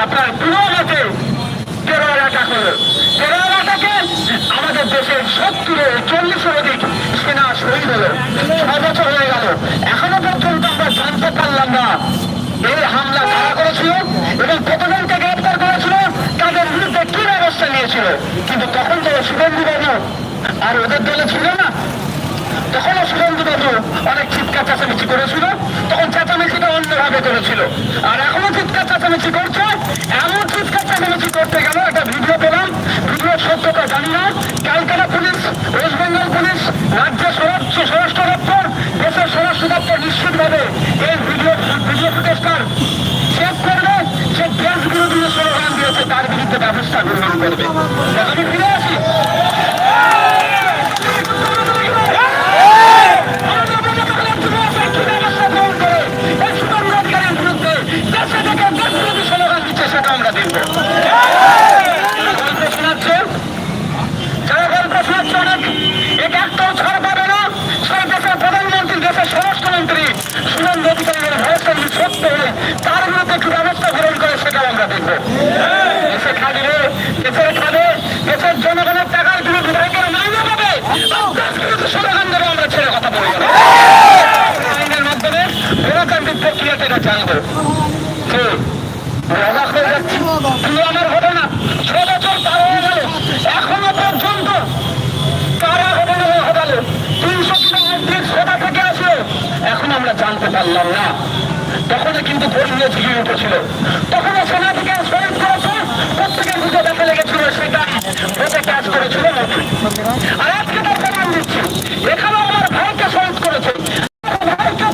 আপনার পুরোনোতে কেরলাটা করল। কেরলাটাকে আমাদের দেশের 70-40 অধিক সেনা শহীদ হলো। 6 বছর হয়ে গেল, এখনো পর্যন্ত আমরা জানতে পারলাম না এই হামলা কারা করেছিল এবং কতজনকে গ্রেপ্তার করেছিল, তাদের বিরুদ্ধে কি ব্যবস্থা নিয়েছিল। কিন্তু তখন তো শুভেন্দু বাবু আর ওদের দলে ছিল না, তখনও শুভেন্দু বাবু অনেক চিৎকার চেঁচামেচি করেছিল, তখন চেঁচামেচিটা অন্যভাবে করেছিল। আর এখনো চিৎকার চেঁচামেচি করছে। এমন চিৎকার চেঁচামেচি করতে গেল, একটা ভিডিও পেলাম, ভিডিওর সত্যতা জানি না। Calcutta police, West Bengal police, রাজ্য স্বরাষ্ট্র দপ্তর, দেশের স্বরাষ্ট্র দপ্তর নিশ্চিতভাবে এই ভিডিও ফুটেজটার চেক করবে। সে দেশ বিরোধী স্লোগান দিয়েছে তার বিরুদ্ধে ব্যবস্থা গ্রহণ করবে। আমি ফিরে আসি। সেটা আমরা দেখবো। গল্প শোনাচ্ছে, যারা গল্প শোনাচ্ছে অনেক, এটা একটাও ছাড় পাবে না। সেই দেশের প্রধানমন্ত্রী, দেশের স্বরাষ্ট্রমন্ত্রী শুভেন্দু অধিকারীর ভয়সঙ্গী সত্য হয়ে তার বিরুদ্ধে কি ব্যবস্থা গ্রহণ করে সেটাও আমরা দেখবো। দেশে খাবে, দেশের খাবে, দেশের জনগণের টাকার বিরুদ্ধে ব্যাংকের মাইনে পাবে, স্লোগান দেবে, আমরা ছেড়ে কথা বলি আইনের মাধ্যমে গণতান্ত্রিক প্রক্রিয়াতে এটা জানবো। অবাক হয়ে যাচ্ছি, তুই আমার ঘটনা 6 বছর পার হয়ে গেল, এখনো পর্যন্ত কারা ঘটনা হয়ে গেল, 300 সেটা থেকে আসলো, এখন আমরা জানতে পারলাম না। তখনও কিন্তু পরিবেশ ঘিরে উঠেছিল, তখনও সেনা থেকে শহীদ করেছে, প্রত্যেকের বুঝে দেখা লেগেছিল সেটা ভোটে কাজ করেছিল। আর আজকে